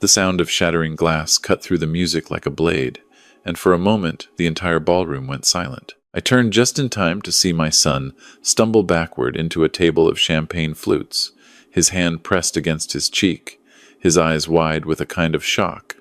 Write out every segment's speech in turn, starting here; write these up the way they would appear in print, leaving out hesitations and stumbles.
The sound of shattering glass cut through the music like a blade, and for a moment the entire ballroom went silent. I turned just in time to see my son stumble backward into a table of champagne flutes, his hand pressed against his cheek, his eyes wide with a kind of shock.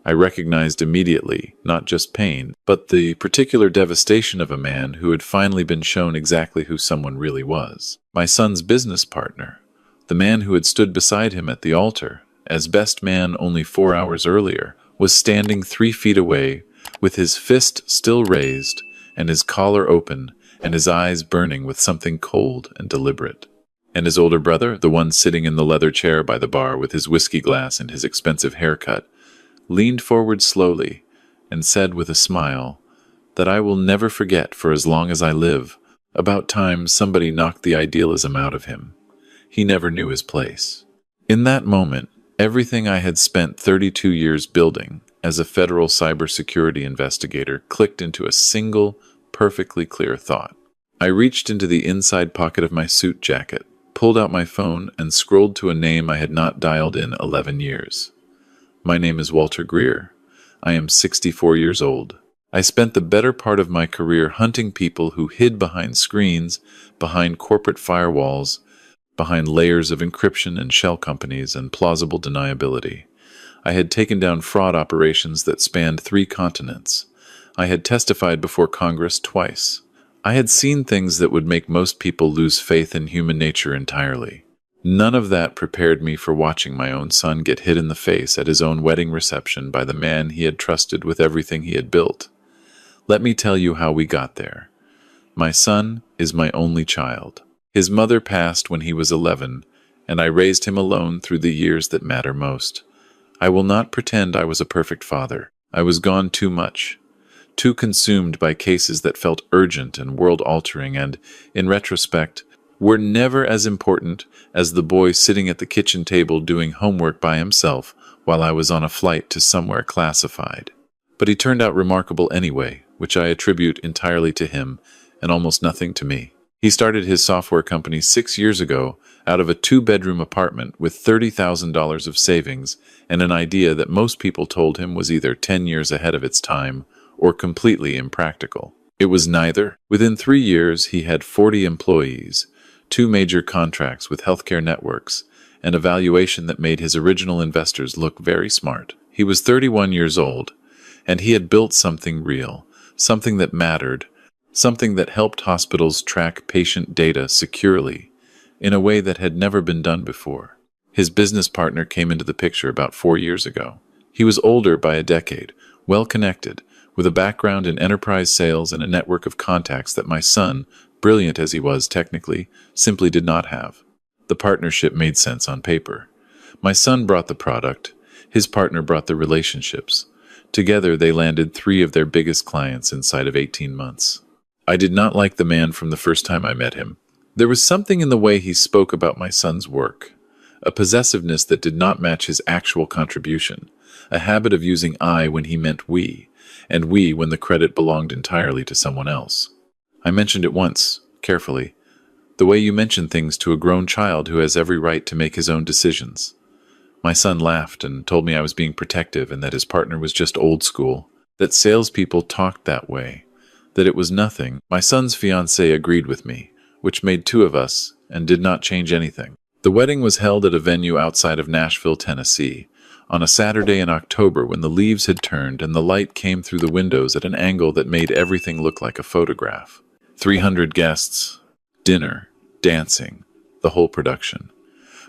I recognized immediately not just pain, but the particular devastation of a man who had finally been shown exactly who someone really was. My son's business partner, the man who had stood beside him at the altar, as best man only 4 hours earlier, was standing 3 feet away, with his fist still raised, and his collar open, and his eyes burning with something cold and deliberate. And his older brother, the one sitting in the leather chair by the bar with his whiskey glass and his expensive haircut, leaned forward slowly and said with a smile that I will never forget for as long as I live, about time somebody knocked the idealism out of him. He never knew his place. In that moment, everything I had spent 32 years building as a federal cybersecurity investigator clicked into a single, perfectly clear thought. I reached into the inside pocket of my suit jacket, pulled out my phone, and scrolled to a name I had not dialed in 11 years. My name is Walter Greer. I am 64 years old. I spent the better part of my career hunting people who hid behind screens, behind corporate firewalls, behind layers of encryption and shell companies and plausible deniability. I had taken down fraud operations that spanned 3 continents. I had testified before Congress twice. I had seen things that would make most people lose faith in human nature entirely. None of that prepared me for watching my own son get hit in the face at his own wedding reception by the man he had trusted with everything he had built. Let me tell you how we got there. My son is my only child. His mother passed when he was 11, and I raised him alone through the years that matter most. I will not pretend I was a perfect father. I was gone too much, too consumed by cases that felt urgent and world-altering and, in retrospect, were never as important as the boy sitting at the kitchen table doing homework by himself while I was on a flight to somewhere classified. But he turned out remarkable anyway, which I attribute entirely to him and almost nothing to me. He started his software company 6 years ago out of a 2-bedroom apartment with $30,000 of savings and an idea that most people told him was either 10 years ahead of its time or completely impractical. It was neither. Within 3 years, he had 40 employees, 2 major contracts with healthcare networks, and a valuation that made his original investors look very smart. He was 31 years old, and he had built something real, something that mattered, something that helped hospitals track patient data securely in a way that had never been done before. His business partner came into the picture about 4 years ago. He was older by a decade, well-connected, with a background in enterprise sales and a network of contacts that my son, brilliant as he was technically, simply did not have. The partnership made sense on paper. My son brought the product, his partner brought the relationships. Together they landed 3 of their biggest clients inside of 18 months. I did not like the man from the first time I met him. There was something in the way he spoke about my son's work, a possessiveness that did not match his actual contribution, a habit of using I when he meant we, and we when the credit belonged entirely to someone else. I mentioned it once, carefully, the way you mention things to a grown child who has every right to make his own decisions. My son laughed and told me I was being protective and that his partner was just old school, that salespeople talked that way, that it was nothing. My son's fiancée agreed with me, which made 2 of us and did not change anything. The wedding was held at a venue outside of Nashville, Tennessee, on a Saturday in October when the leaves had turned and the light came through the windows at an angle that made everything look like a photograph. 300 guests, dinner, dancing, the whole production.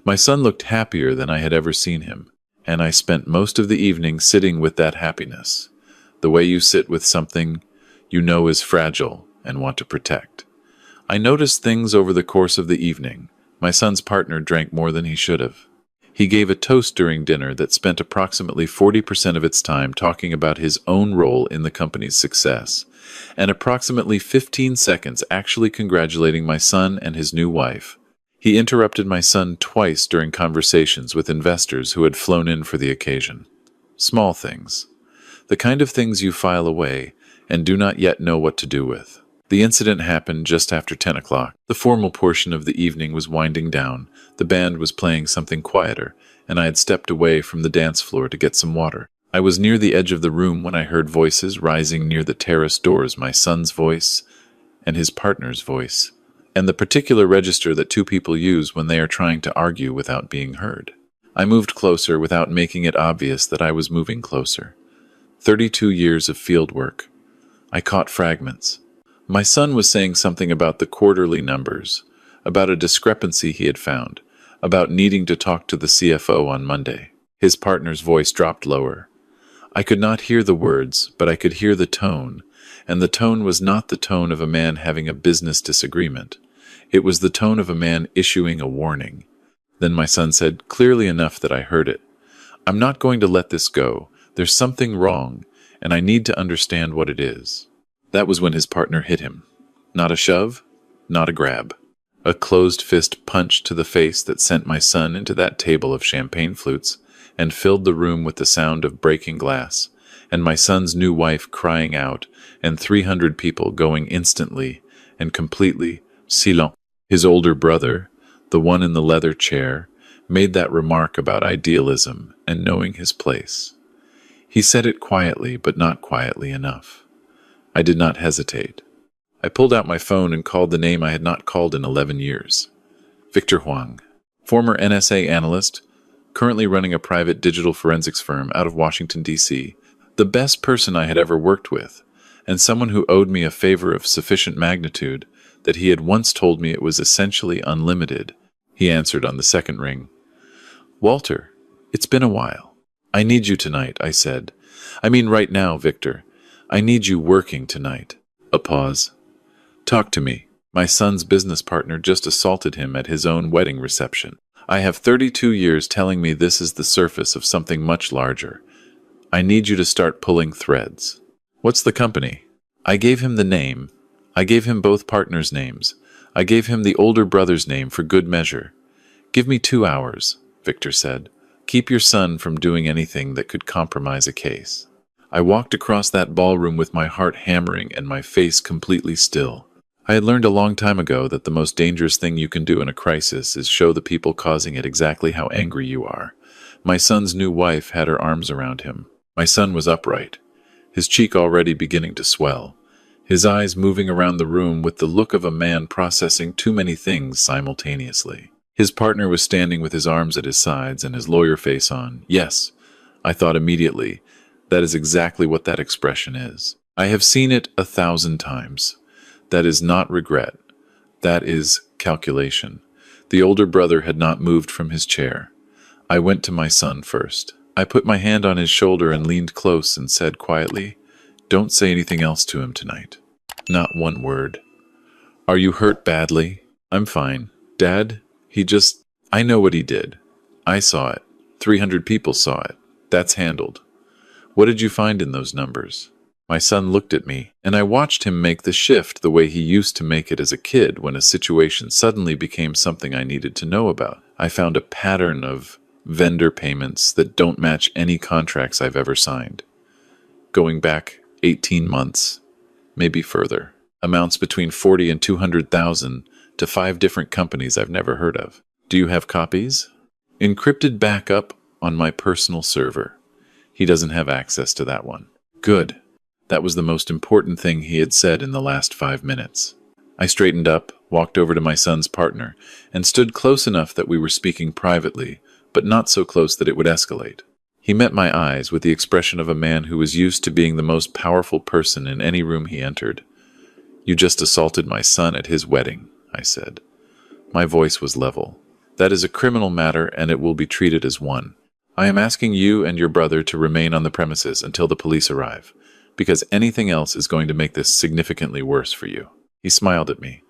My son looked happier than I had ever seen him, and I spent most of the evening sitting with that happiness, the way you sit with something you know is fragile and want to protect. I noticed things over the course of the evening. My son's partner drank more than he should have. He gave a toast during dinner that spent approximately 40% of its time talking about his own role in the company's success, and approximately 15 seconds actually congratulating my son and his new wife. He interrupted my son twice during conversations with investors who had flown in for the occasion. Small things. The kind of things you file away and do not yet know what to do with. The incident happened just after 10 o'clock. The formal portion of the evening was winding down, the band was playing something quieter, and I had stepped away from the dance floor to get some water. I was near the edge of the room when I heard voices rising near the terrace doors, my son's voice and his partner's voice, and the particular register that two people use when they are trying to argue without being heard. I moved closer without making it obvious that I was moving closer. 32 years of field work. I caught fragments. My son was saying something about the quarterly numbers, about a discrepancy he had found, about needing to talk to the CFO on Monday. His partner's voice dropped lower. I could not hear the words, but I could hear the tone, and the tone was not the tone of a man having a business disagreement. It was the tone of a man issuing a warning. Then my son said, clearly enough that I heard it, "I'm not going to let this go. There's something wrong, and I need to understand what it is." That was when his partner hit him. Not a shove, not a grab. A closed fist punch to the face that sent my son into that table of champagne flutes and filled the room with the sound of breaking glass, and my son's new wife crying out, and 300 people going instantly and completely silent. His older brother, the one in the leather chair, made that remark about idealism and knowing his place. He said it quietly, but not quietly enough. I did not hesitate. I pulled out my phone and called the name I had not called in 11 years. Victor Huang, former NSA analyst, currently running a private digital forensics firm out of Washington, D.C., the best person I had ever worked with, and someone who owed me a favor of sufficient magnitude that he had once told me it was essentially unlimited. He answered on the second ring. "Walter, it's been a while. I need you tonight," I said. "I mean right now, Victor. I need you working tonight." A pause. "Talk to me. My son's business partner just assaulted him at his own wedding reception. I have 32 years telling me this is the surface of something much larger. I need you to start pulling threads." "What's the company?" I gave him the name. I gave him both partners' names. I gave him the older brother's name for good measure. "Give me 2 hours," Victor said. "Keep your son from doing anything that could compromise a case." I walked across that ballroom with my heart hammering and my face completely still. I had learned a long time ago that the most dangerous thing you can do in a crisis is show the people causing it exactly how angry you are. My son's new wife had her arms around him. My son was upright, his cheek already beginning to swell, his eyes moving around the room with the look of a man processing too many things simultaneously. His partner was standing with his arms at his sides and his lawyer face on. Yes, I thought immediately, that is exactly what that expression is. I have seen it 1,000 times. That is not regret. That is calculation. The older brother had not moved from his chair. I went to my son first. I put my hand on his shoulder and leaned close and said quietly, "Don't say anything else to him tonight. Not one word." "Are you hurt badly?" "I'm fine. Dad, I know what he did. I saw it. 300 people saw it. That's handled." "What did you find in those numbers?" My son looked at me, and I watched him make the shift the way he used to make it as a kid when a situation suddenly became something I needed to know about. I found a pattern of vendor payments that don't match any contracts I've ever signed. Going back 18 months, maybe further. Amounts between 40 and 200,000 to 5 different companies I've never heard of. "Do you have copies?" "Encrypted backup on my personal server. He doesn't have access to that one." "Good." That was the most important thing he had said in the last 5 minutes. I straightened up, walked over to my son's partner, and stood close enough that we were speaking privately, but not so close that it would escalate. He met my eyes with the expression of a man who was used to being the most powerful person in any room he entered. "You just assaulted my son at his wedding," I said. My voice was level. "That is a criminal matter, and it will be treated as one. I am asking you and your brother to remain on the premises until the police arrive, because anything else is going to make this significantly worse for you." He smiled at me.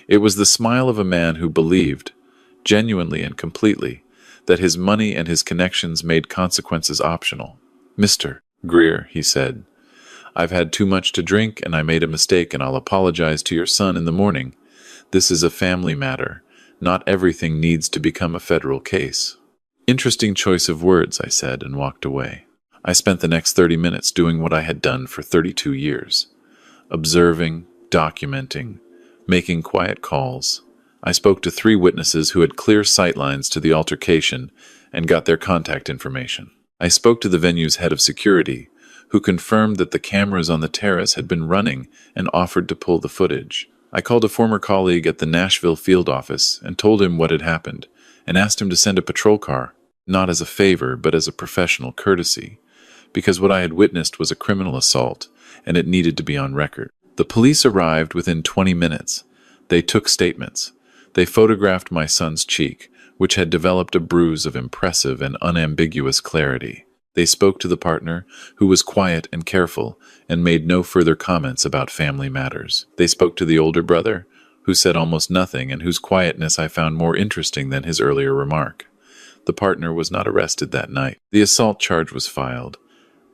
It was the smile of a man who believed, genuinely and completely, that his money and his connections made consequences optional. "Mr. Greer," he said, "I've had too much to drink and I made a mistake and I'll apologize to your son in the morning. This is a family matter. Not everything needs to become a federal case." "Interesting choice of words," I said, and walked away. I spent the next 30 minutes doing what I had done for 32 years. Observing, documenting, making quiet calls. I spoke to 3 witnesses who had clear sightlines to the altercation and got their contact information. I spoke to the venue's head of security, who confirmed that the cameras on the terrace had been running and offered to pull the footage. I called a former colleague at the Nashville field office and told him what had happened, and asked him to send a patrol car, not as a favor but as a professional courtesy, because what I had witnessed was a criminal assault, and it needed to be on record. The police arrived within 20 minutes. They took statements. They photographed my son's cheek, which had developed a bruise of impressive and unambiguous clarity. They spoke to the partner, who was quiet and careful, and made no further comments about family matters. They spoke to the older brother, who said almost nothing and whose quietness I found more interesting than his earlier remark. The partner was not arrested that night. The assault charge was filed,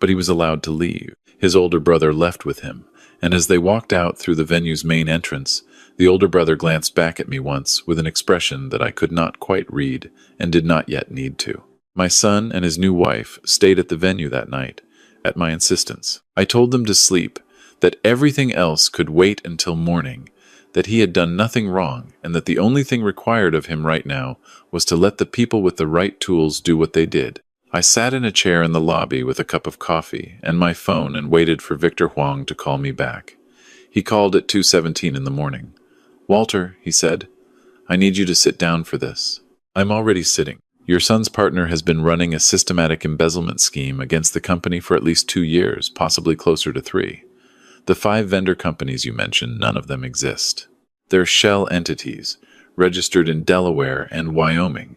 but he was allowed to leave. His older brother left with him, and as they walked out through the venue's main entrance, the older brother glanced back at me once with an expression that I could not quite read and did not yet need to. My son and his new wife stayed at the venue that night, at my insistence. I told them to sleep, that everything else could wait until morning, that he had done nothing wrong, and that the only thing required of him right now was to let the people with the right tools do what they did. I sat in a chair in the lobby with a cup of coffee and my phone and waited for Victor Huang to call me back. He called at 2:17 in the morning. "Walter," he said, "I need you to sit down for this." "I'm already sitting. Your son's partner has been running a systematic embezzlement scheme against the company for at least 2 years, possibly closer to 3. The 5 vendor companies you mentioned, none of them exist. They're shell entities, registered in Delaware and Wyoming,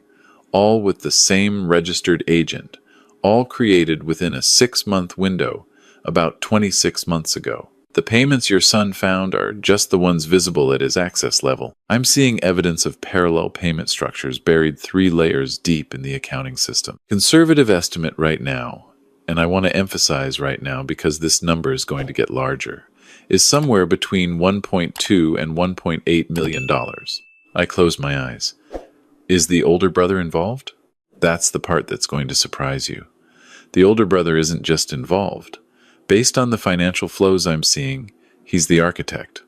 all with the same registered agent, all created within a 6-month window, about 26 months ago. The payments your son found are just the ones visible at his access level. I'm seeing evidence of parallel payment structures buried 3 layers deep in the accounting system. Conservative estimate right now, and I want to emphasize right now because this number is going to get larger, is somewhere between $1.2 and $1.8 million. I closed my eyes. Is the older brother involved? That's the part that's going to surprise you. The older brother isn't just involved. Based on the financial flows I'm seeing, he's the architect.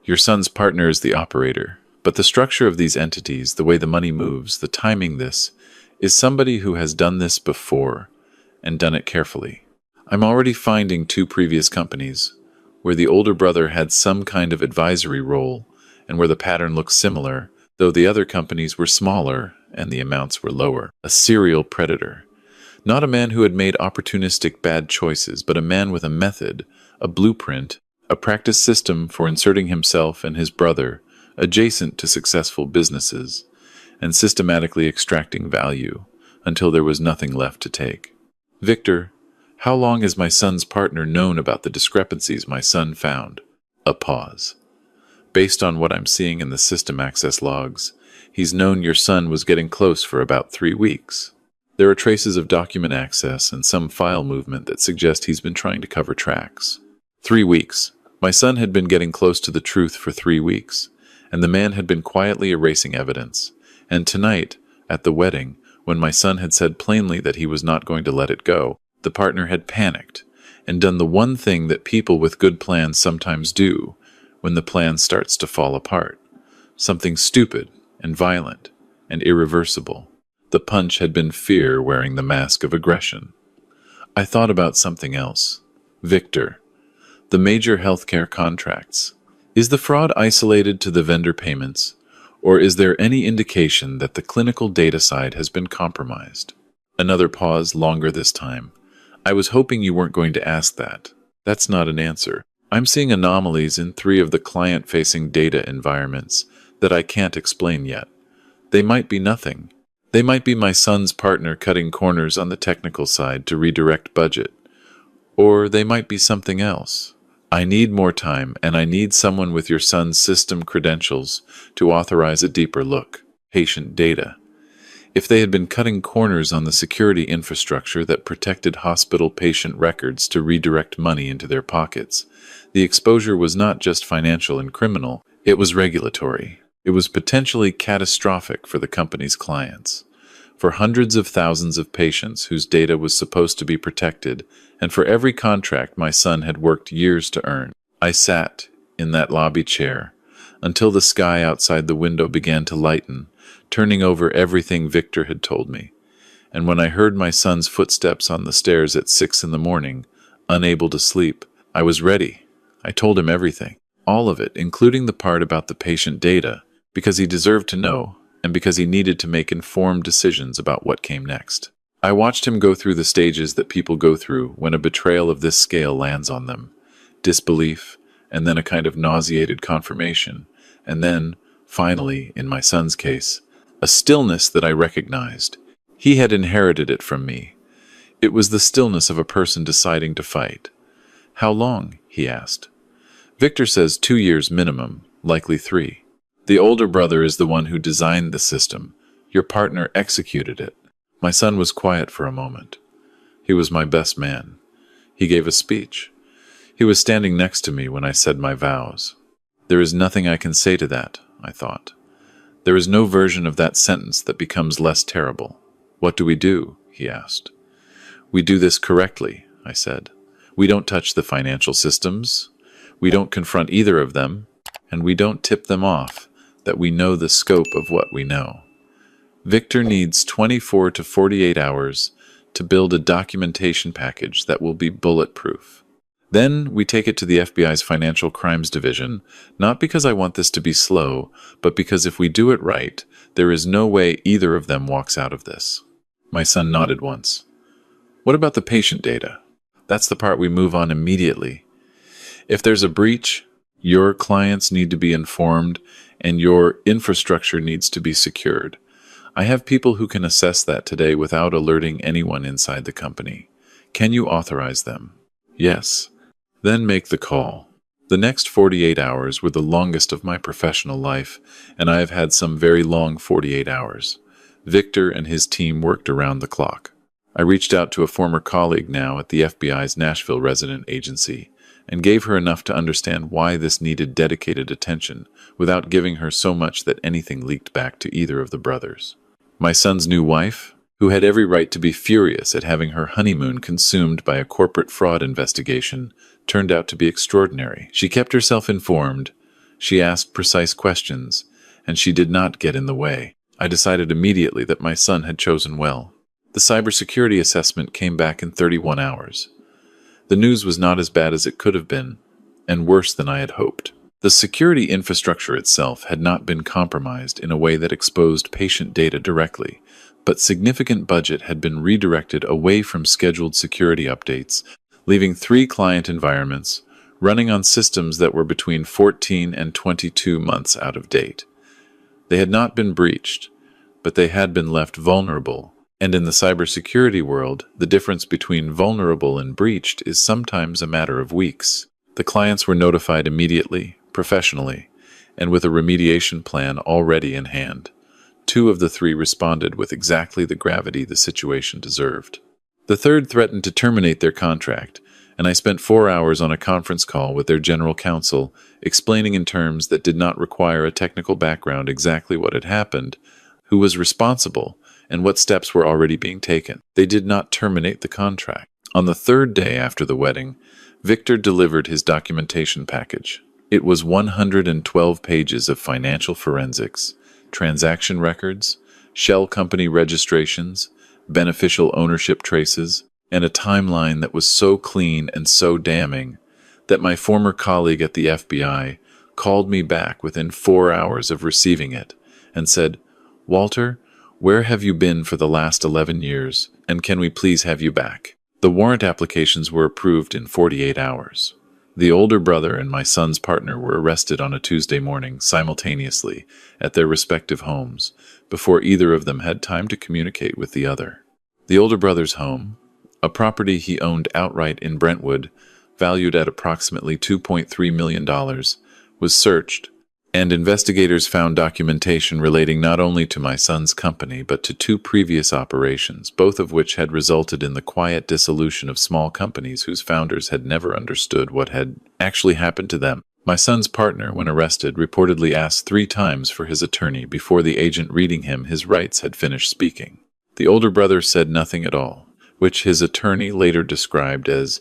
Your son's partner is the operator. But the structure of these entities, the way the money moves, the timing this, is somebody who has done this before and done it carefully. I'm already finding 2 previous companies where the older brother had some kind of advisory role and where the pattern looks similar, though the other companies were smaller and the amounts were lower. A serial predator. Not a man who had made opportunistic bad choices, but a man with a method, a blueprint, a practice system for inserting himself and his brother adjacent to successful businesses, and systematically extracting value until there was nothing left to take. Victor, how long has my son's partner known about the discrepancies my son found? A pause. Based on what I'm seeing in the system access logs, he's known your son was getting close for about 3 weeks. There are traces of document access and some file movement that suggest he's been trying to cover tracks. 3 weeks. My son had been getting close to the truth for 3 weeks, and the man had been quietly erasing evidence. And tonight, at the wedding, when my son had said plainly that he was not going to let it go, the partner had panicked and done the one thing that people with good plans sometimes do when the plan starts to fall apart. Something stupid and violent and irreversible. The punch had been fear wearing the mask of aggression. I thought about something else. Victor, the major healthcare contracts. Is the fraud isolated to the vendor payments, or is there any indication that the clinical data side has been compromised? Another pause, longer this time. I was hoping you weren't going to ask that. That's not an answer. I'm seeing anomalies in 3 of the client-facing data environments that I can't explain yet. They might be nothing. They might be my son's partner cutting corners on the technical side to redirect budget. Or they might be something else. I need more time, and I need someone with your son's system credentials to authorize a deeper look. Patient data. If they had been cutting corners on the security infrastructure that protected hospital patient records to redirect money into their pockets, the exposure was not just financial and criminal, it was regulatory. It was potentially catastrophic for the company's clients, for hundreds of thousands of patients whose data was supposed to be protected, and for every contract my son had worked years to earn. I sat in that lobby chair until the sky outside the window began to lighten, turning over everything Victor had told me. And when I heard my son's footsteps on the stairs at 6 in the morning, unable to sleep, I was ready. I told him everything. All of it, including the part about the patient data, because he deserved to know, and because he needed to make informed decisions about what came next. I watched him go through the stages that people go through when a betrayal of this scale lands on them. Disbelief, and then a kind of nauseated confirmation, and then, finally, in my son's case, a stillness that I recognized. He had inherited it from me. It was the stillness of a person deciding to fight. "How long?" he asked. "Victor says 2 years minimum, likely 3. The older brother is the one who designed the system. Your partner executed it." My son was quiet for a moment. He was my best man. He gave a speech. He was standing next to me when I said my vows. There is nothing I can say to that, I thought. There is no version of that sentence that becomes less terrible. "What do we do?" he asked. "We do this correctly," I said. "We don't touch the financial systems. We don't confront either of them, and we don't tip them off that we know the scope of what we know. Victor needs 24 to 48 hours to build a documentation package that will be bulletproof. Then we take it to the FBI's Financial Crimes Division, not because I want this to be slow, but because if we do it right, there is no way either of them walks out of this." My son nodded once. "What about the patient data? That's the part we move on immediately. If there's a breach, your clients need to be informed and your infrastructure needs to be secured. I have people who can assess that today without alerting anyone inside the company. Can you authorize them?" "Yes." "Then make the call." The next 48 hours were the longest of my professional life, and I have had some very long 48 hours. Victor and his team worked around the clock. I reached out to a former colleague now at the FBI's Nashville resident agency and gave her enough to understand why this needed dedicated attention without giving her so much that anything leaked back to either of the brothers. My son's new wife, who had every right to be furious at having her honeymoon consumed by a corporate fraud investigation, turned out to be extraordinary. She kept herself informed, she asked precise questions, and she did not get in the way. I decided immediately that my son had chosen well. The cybersecurity assessment came back in 31 hours. The news was not as bad as it could have been, and worse than I had hoped. The security infrastructure itself had not been compromised in a way that exposed patient data directly, but significant budget had been redirected away from scheduled security updates, leaving 3 client environments running on systems that were between 14 and 22 months out of date. They had not been breached, but they had been left vulnerable, and in the cybersecurity world, the difference between vulnerable and breached is sometimes a matter of weeks. The clients were notified immediately, professionally, and with a remediation plan already in hand. 2 of the 3 responded with exactly the gravity the situation deserved. The 3rd threatened to terminate their contract, and I spent 4 hours on a conference call with their general counsel, explaining in terms that did not require a technical background exactly what had happened, who was responsible, and what steps were already being taken. They did not terminate the contract. On the 3rd day after the wedding, Victor delivered his documentation package. It was 112 pages of financial forensics, transaction records, shell company registrations, beneficial ownership traces, and a timeline that was so clean and so damning that my former colleague at the FBI called me back within 4 hours of receiving it and said, "Walter, where have you been for the last 11 years, and can we please have you back?" The warrant applications were approved in 48 hours. The older brother and my son's partner were arrested on a Tuesday morning simultaneously at their respective homes, before either of them had time to communicate with the other. The older brother's home, a property he owned outright in Brentwood, valued at approximately $2.3 million, was searched, and investigators found documentation relating not only to my son's company but to 2 previous operations, both of which had resulted in the quiet dissolution of small companies whose founders had never understood what had actually happened to them. My son's partner, when arrested, reportedly asked 3 times for his attorney before the agent reading him his rights had finished speaking. The older brother said nothing at all, which his attorney later described as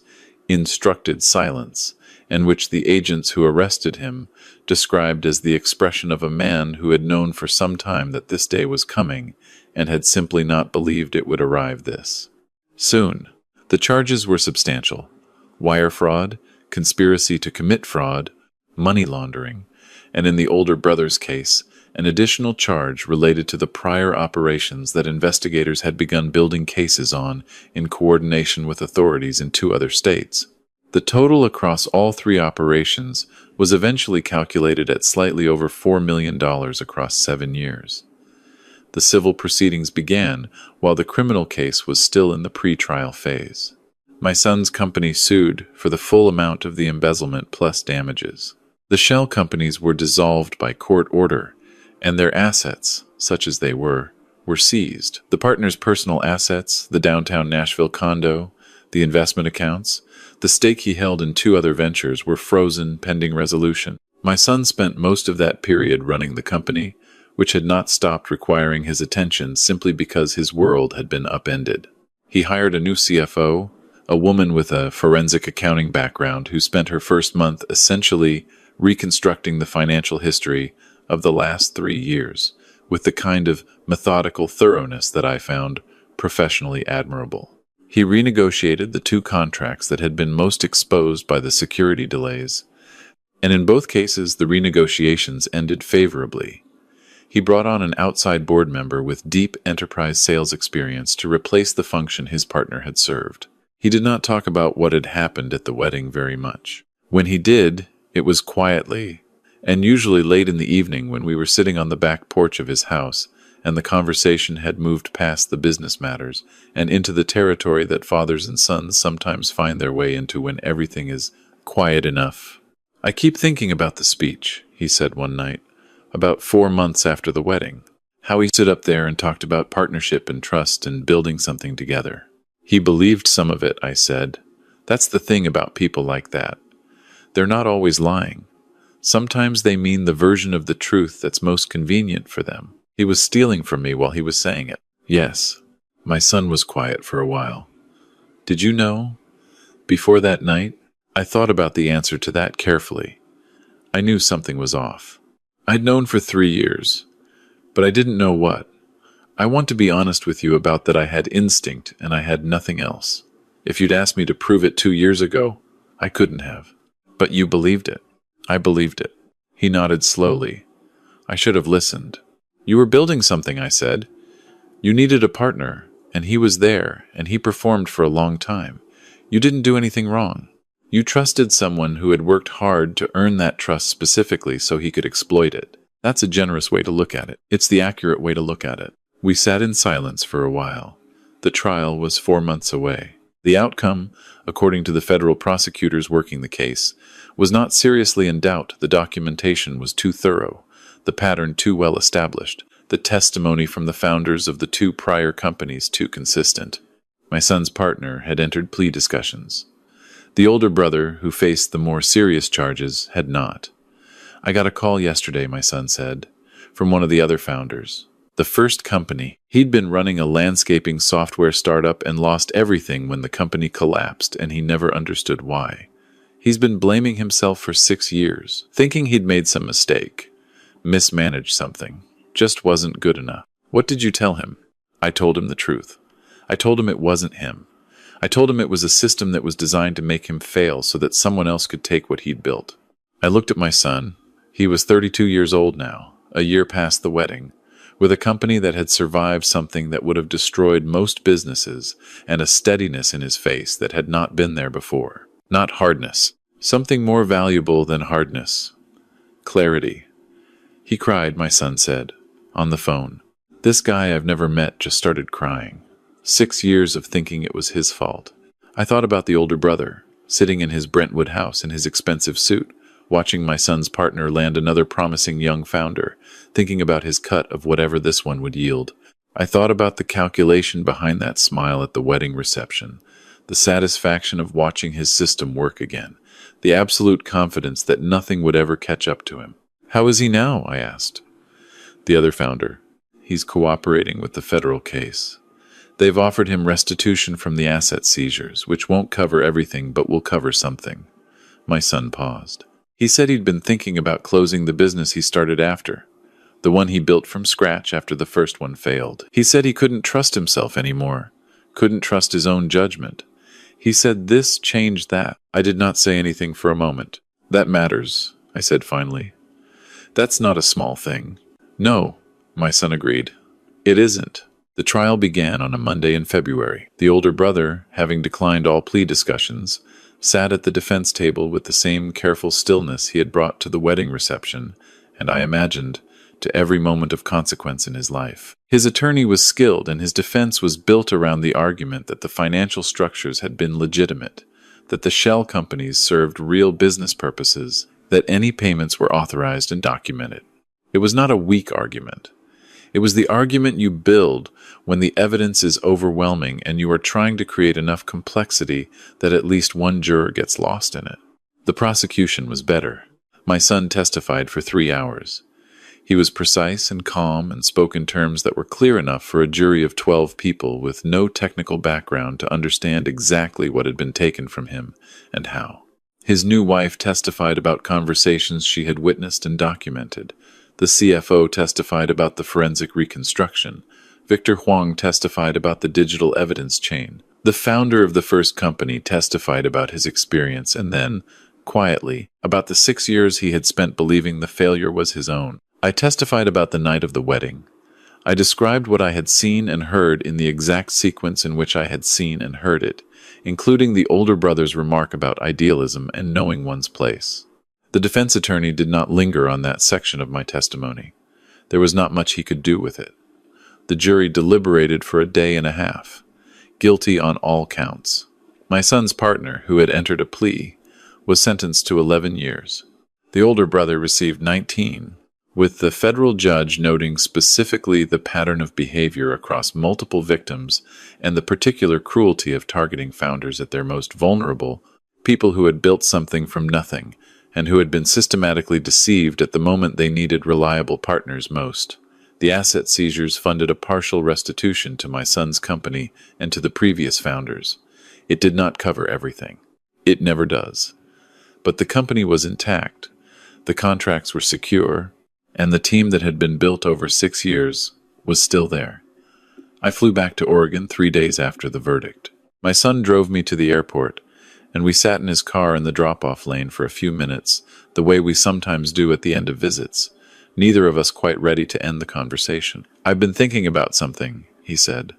instructed silence, and which the agents who arrested him described as the expression of a man who had known for some time that this day was coming and had simply not believed it would arrive this soon. The charges were substantial: wire fraud, conspiracy to commit fraud, money laundering, and in the older brother's case, an additional charge related to the prior operations that investigators had begun building cases on in coordination with authorities in 2 other states. The total across all 3 operations was eventually calculated at slightly over $4 million across 7 years. The civil proceedings began while the criminal case was still in the pre-trial phase. My son's company sued for the full amount of the embezzlement plus damages. The shell companies were dissolved by court order, and their assets, such as they were seized. The partners' personal assets, the downtown Nashville condo, the investment accounts, the stake he held in 2 other ventures were frozen pending resolution. My son spent most of that period running the company, which had not stopped requiring his attention simply because his world had been upended. He hired a new CFO, a woman with a forensic accounting background who spent her first month essentially reconstructing the financial history of the last 3 years with the kind of methodical thoroughness that I found professionally admirable. He renegotiated the 2 contracts that had been most exposed by the security delays, and in both cases the renegotiations ended favorably. He brought on an outside board member with deep enterprise sales experience to replace the function his partner had served. He did not talk about what had happened at the wedding very much. When he did, it was quietly, and usually late in the evening when we were sitting on the back porch of his house, and the conversation had moved past the business matters and into the territory that fathers and sons sometimes find their way into when everything is quiet enough. "I keep thinking about the speech," he said one night, about 4 months after the wedding. How he stood up there and talked about partnership and trust and building something together. "He believed some of it," I said. "That's the thing about people like that. They're not always lying. Sometimes they mean the version of the truth that's most convenient for them." He was stealing from me while he was saying it. "Yes." My son was quiet for a while. "Did you know? Before that night, I thought about the answer to that carefully. I knew something was off. I'd known for 3 years, but I didn't know what. I want to be honest with you about that. I had instinct, and I had nothing else. If you'd asked me to prove it 2 years ago, I couldn't have. But you believed it." "I believed it." He nodded slowly. "I should have listened." "You were building something," I said. "You needed a partner, and he was there, and he performed for a long time. You didn't do anything wrong. You trusted someone who had worked hard to earn that trust specifically so he could exploit it. That's a generous way to look at it. It's the accurate way to look at it." We sat in silence for a while. The trial was 4 months away. The outcome, according to the federal prosecutors working the case, was not seriously in doubt. The documentation was too thorough, the pattern too well established, the testimony from the founders of the 2 prior companies too consistent. My son's partner had entered plea discussions. The older brother, who faced the more serious charges, had not. "I got a call yesterday," my son said, "from one of the other founders. The first company. He'd been running a landscaping software startup and lost everything when the company collapsed, and he never understood why. He's been blaming himself for 6 years, thinking he'd made some mistake, mismanaged something, just wasn't good enough." "What did you tell him?" I told him the truth. I told him it wasn't him. I told him it was a system that was designed to make him fail so that someone else could take what he'd built. I looked at my son. He was 32 years old now, a year past the wedding, with a company that had survived something that would have destroyed most businesses, and a steadiness in his face that had not been there before. Not hardness. Something more valuable than hardness. Clarity. "He cried," my son said, on the phone. "This guy I've never met just started crying. 6 years of thinking it was his fault." I thought about the older brother, sitting in his Brentwood house in his expensive suit, watching my son's partner land another promising young founder, thinking about his cut of whatever this one would yield. I thought about the calculation behind that smile at the wedding reception, the satisfaction of watching his system work again, the absolute confidence that nothing would ever catch up to him. "How is he now?" I asked. The other founder. "He's cooperating with the federal case. They've offered him restitution from the asset seizures, which won't cover everything but will cover something. My son paused. He said he'd been thinking about closing the business he started after, the one he built from scratch after the first one failed. He said he couldn't trust himself anymore, couldn't trust his own judgment. He said this changed that. I did not say anything for a moment. That matters, I said finally. That's not a small thing. No, my son agreed. It isn't. The trial began on a Monday in February. The older brother, having declined all plea discussions, sat at the defense table with the same careful stillness he had brought to the wedding reception, and I imagined, to every moment of consequence in his life. His attorney was skilled, and his defense was built around the argument that the financial structures had been legitimate, that the shell companies served real business purposes, that any payments were authorized and documented. It was not a weak argument. It was the argument you build when the evidence is overwhelming and you are trying to create enough complexity that at least one juror gets lost in it. The prosecution was better. My son testified for 3 hours. He was precise and calm and spoke in terms that were clear enough for a jury of 12 people with no technical background to understand exactly what had been taken from him and how. His new wife testified about conversations she had witnessed and documented. The CFO testified about the forensic reconstruction. Victor Huang testified about the digital evidence chain. The founder of the first company testified about his experience and then, quietly, about the 6 years he had spent believing the failure was his own. I testified about the night of the wedding. I described what I had seen and heard in the exact sequence in which I had seen and heard it, including the older brother's remark about idealism and knowing one's place. The defense attorney did not linger on that section of my testimony. There was not much he could do with it. The jury deliberated for a day and a half, guilty on all counts. My son's partner, who had entered a plea, was sentenced to 11 years. The older brother received 19, with the federal judge noting specifically the pattern of behavior across multiple victims and the particular cruelty of targeting founders at their most vulnerable, people who had built something from nothing and who had been systematically deceived at the moment they needed reliable partners most. The asset seizures funded a partial restitution to my son's company and to the previous founders. It did not cover everything. It never does. But the company was intact. The contracts were secure, and the team that had been built over 6 years was still there. I flew back to Oregon 3 days after the verdict. My son drove me to the airport, and we sat in his car in the drop-off lane for a few minutes, the way we sometimes do at the end of visits, neither of us quite ready to end the conversation. "I've been thinking about something," he said.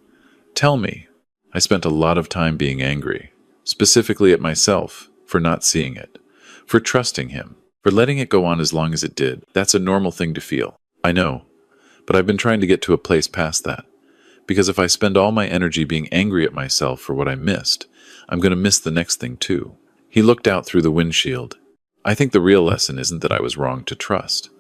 "Tell me." I spent a lot of time being angry, specifically at myself for not seeing it, for trusting him, for letting it go on as long as it did. That's a normal thing to feel. I know, but I've been trying to get to a place past that. Because if I spend all my energy being angry at myself for what I missed, I'm going to miss the next thing too. He looked out through the windshield. I think the real lesson isn't that I was wrong to trust.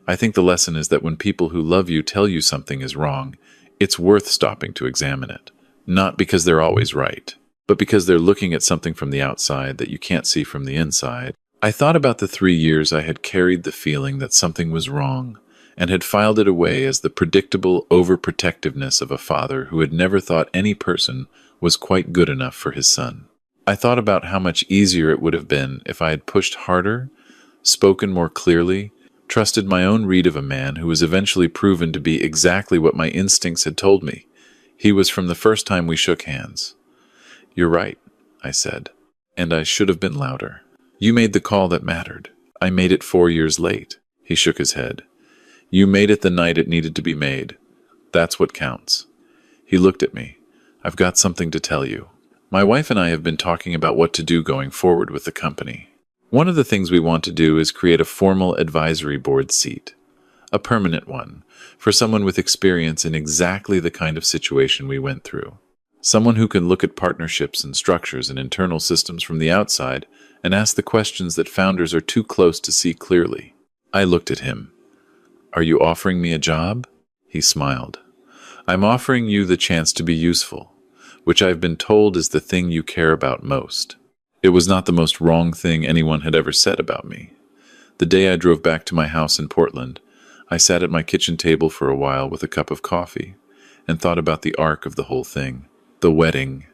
I think the lesson is that when people who love you tell you something is wrong, it's worth stopping to examine it. Not because they're always right, but because they're looking at something from the outside that you can't see from the inside. I thought about the 3 years I had carried the feeling that something was wrong, and had filed it away as the predictable overprotectiveness of a father who had never thought any person was quite good enough for his son. I thought about how much easier it would have been if I had pushed harder, spoken more clearly, trusted my own read of a man who was eventually proven to be exactly what my instincts had told me. He was from the first time we shook hands. "You're right," I said, "and I should have been louder. You made the call that mattered. I made it 4 years late." He shook his head. "You made it the night it needed to be made. That's what counts." He looked at me. "I've got something to tell you. My wife and I have been talking about what to do going forward with the company. One of the things we want to do is create a formal advisory board seat, a permanent one, for someone with experience in exactly the kind of situation we went through. Someone who can look at partnerships and structures and internal systems from the outside and ask the questions that founders are too close to see clearly." I looked at him. "Are you offering me a job?" He smiled. "I'm offering you the chance to be useful, which I've been told is the thing you care about most." It was not the most wrong thing anyone had ever said about me. The day I drove back to my house in Portland, I sat at my kitchen table for a while with a cup of coffee and thought about the arc of the whole thing. The wedding,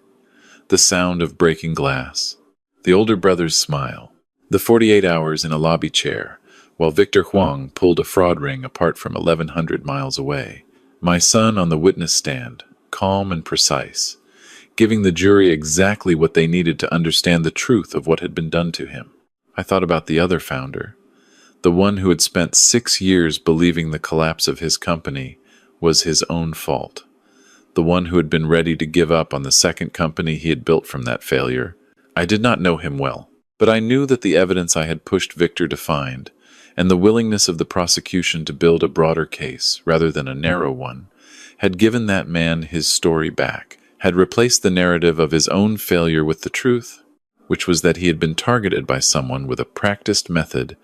the sound of breaking glass, the older brother's smile, The 48 hours in a lobby chair, while Victor Huang pulled a fraud ring apart from 1,100 miles away. My son on the witness stand, calm and precise, giving the jury exactly what they needed to understand the truth of what had been done to him. I thought about the other founder, the one who had spent 6 years believing the collapse of his company was his own fault, the one who had been ready to give up on the second company he had built from that failure. I did not know him well, but I knew that the evidence I had pushed Victor to find, and the willingness of the prosecution to build a broader case rather than a narrow one, had given that man his story back, had replaced the narrative of his own failure with the truth, which was that he had been targeted by someone with a practiced method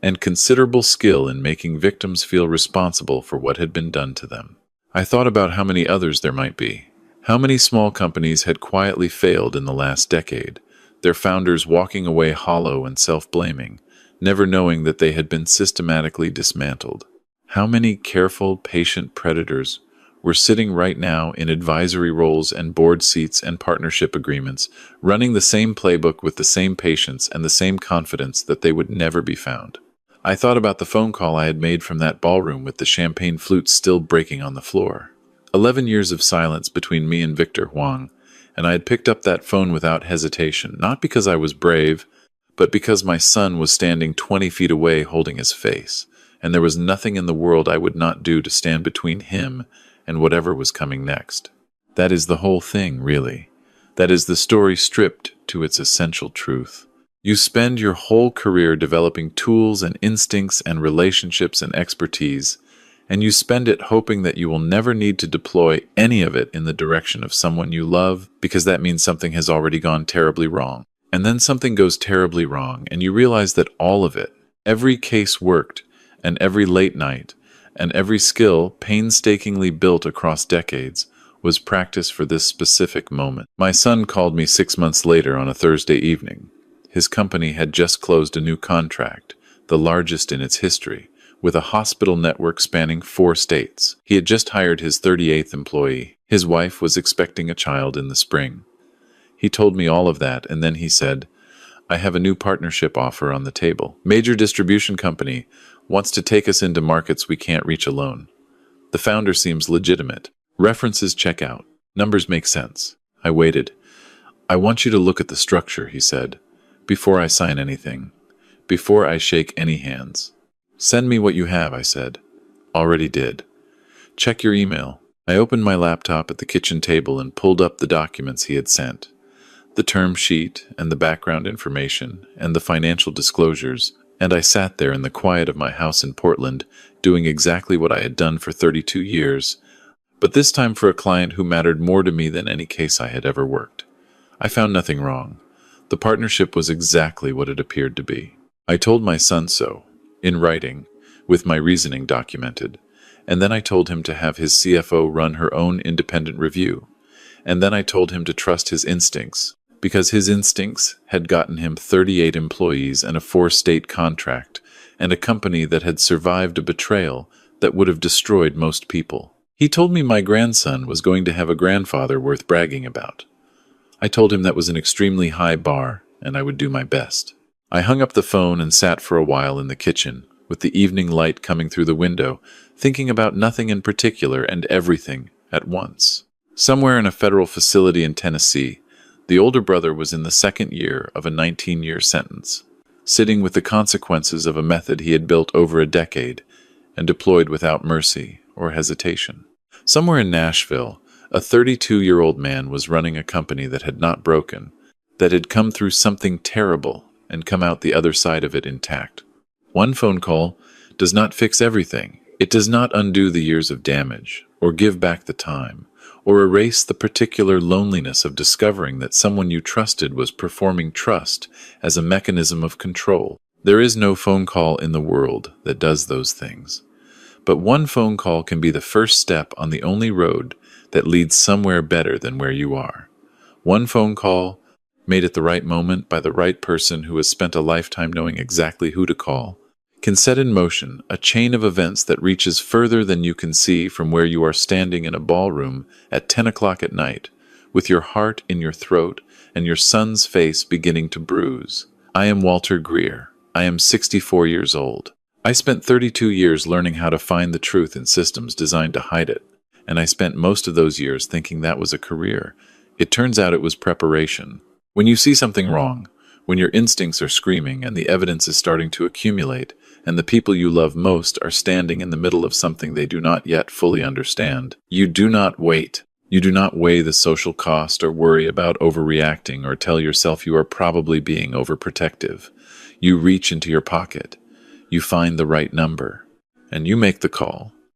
and considerable skill in making victims feel responsible for what had been done to them. I thought about how many others there might be. How many small companies had quietly failed in the last decade, their founders walking away hollow and self-blaming, never knowing that they had been systematically dismantled. How many careful, patient predators were sitting right now in advisory roles and board seats and partnership agreements, running the same playbook with the same patience and the same confidence that they would never be found. I thought about the phone call I had made from that ballroom with the champagne flutes still breaking on the floor. 11 years of silence between me and Victor Huang, and I had picked up that phone without hesitation, not because I was brave, but because my son was standing 20 feet away holding his face, and there was nothing in the world I would not do to stand between him and whatever was coming next. That is the whole thing, really. That is the story stripped to its essential truth. You spend your whole career developing tools and instincts and relationships and expertise, and you spend it hoping that you will never need to deploy any of it in the direction of someone you love, because that means something has already gone terribly wrong. And then something goes terribly wrong, and you realize that all of it, every case worked, and every late night, and every skill painstakingly built across decades was practiced for this specific moment. My son called me 6 months later on a Thursday evening. His company had just closed a new contract, the largest in its history, with a hospital network spanning 4 states. He had just hired his 38th employee. His wife was expecting a child in the spring. He told me all of that, and then he said, "I have a new partnership offer on the table. Major distribution company wants to take us into markets we can't reach alone. The founder seems legitimate. References check out. Numbers make sense." I waited. "I want you to look at the structure," he said, "before I sign anything, before I shake any hands." "Send me what you have," I said. "Already did." "Check your email." I opened my laptop at the kitchen table and pulled up the documents he had sent. The term sheet and the background information and the financial disclosures, and I sat there in the quiet of my house in Portland, doing exactly what I had done for 32 years, but this time for a client who mattered more to me than any case I had ever worked. I found nothing wrong. The partnership was exactly what it appeared to be. I told my son so, in writing, with my reasoning documented, and then I told him to have his CFO run her own independent review, and then I told him to trust his instincts, because his instincts had gotten him 38 employees and a 4-state contract, and a company that had survived a betrayal that would have destroyed most people. He told me my grandson was going to have a grandfather worth bragging about. I told him that was an extremely high bar, and I would do my best. I hung up the phone and sat for a while in the kitchen, with the evening light coming through the window, thinking about nothing in particular and everything at once. Somewhere in a federal facility in Tennessee, the older brother was in the second year of a 19-year sentence, sitting with the consequences of a method he had built over a decade and deployed without mercy or hesitation. Somewhere in Nashville, a 32-year-old man was running a company that had not broken, that had come through something terrible and come out the other side of it intact. One phone call does not fix everything. It does not undo the years of damage, or give back the time, or erase the particular loneliness of discovering that someone you trusted was performing trust as a mechanism of control. There is no phone call in the world that does those things. But one phone call can be the first step on the only road that leads somewhere better than where you are. One phone call, made at the right moment by the right person who has spent a lifetime knowing exactly who to call, can set in motion a chain of events that reaches further than you can see from where you are standing in a ballroom at 10 o'clock at night, with your heart in your throat and your son's face beginning to bruise. I am Walter Greer. I am 64 years old. I spent 32 years learning how to find the truth in systems designed to hide it, and I spent most of those years thinking that was a career. It turns out it was preparation. When you see something wrong, when your instincts are screaming and the evidence is starting to accumulate, and the people you love most are standing in the middle of something they do not yet fully understand, you do not wait. You do not weigh the social cost or worry about overreacting or tell yourself you are probably being overprotective. You reach into your pocket. You find the right number, and you make the call.